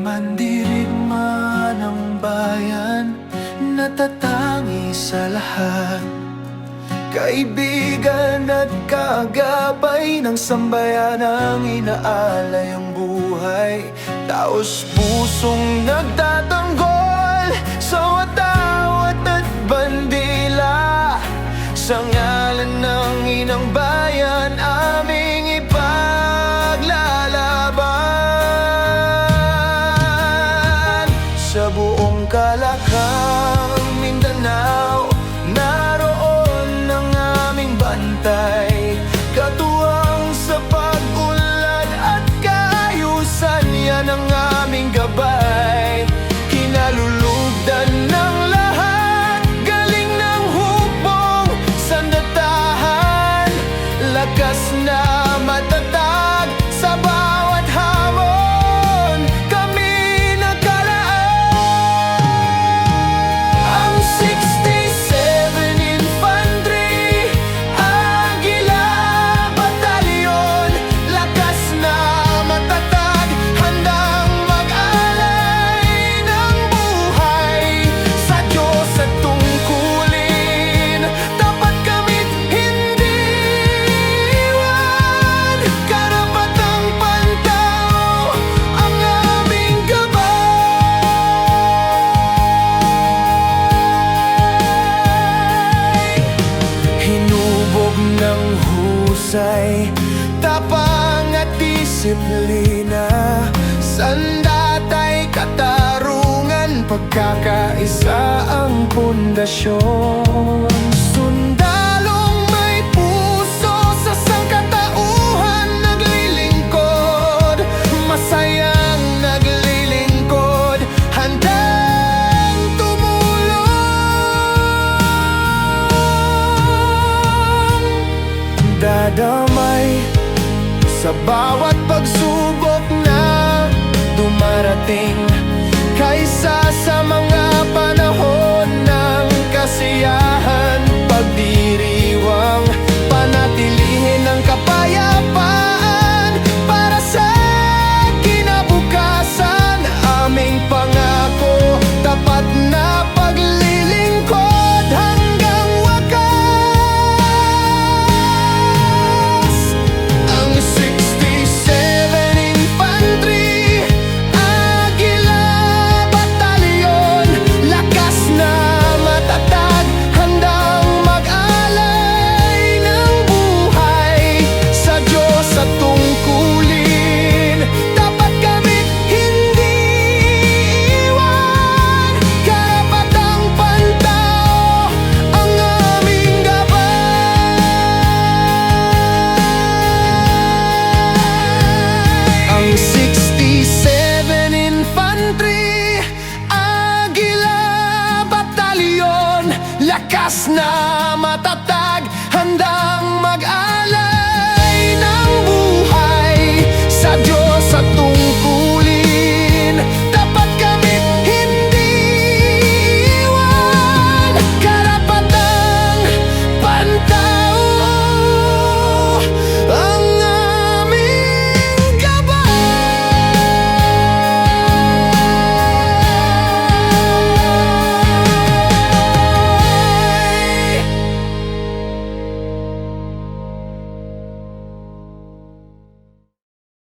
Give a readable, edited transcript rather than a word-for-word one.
Mandirigma ng bayan, natatangi sa lahat. Kaibigan at kagabay ng sambayan ang inaalay ang buhay. Taos pusong nagtatanggol sa watawat at bandila. Sa ngalan ng inang bayan, aming ipaglalaban. Sa buong kalakang Mindanao, naroon ang aming bantay. Katuwang sa pag-unlad at kaayusan, yan ang aming gabay. Kinalulugdan ng lahat, galing ng hukbong sandatahan. Lakas na matatag sa bawat hamon, kami nagkalaan. Ang 67 Infantry Aguila Batalyon, lakas na matatag, handang mag-alay ng buhay sa Diyos at tungkulin. Tapat kami't hindi iwan, karapatang pantao ang aming gabay. Hinubog ng husay, tapang at disiplina, sandatay katarungan, pagkakaisa ang pundasyon. Sundalong may puso sa sangkatauhan, naglilingkod, masayang naglilingkod, handang tumulong. Dadamay sa bawat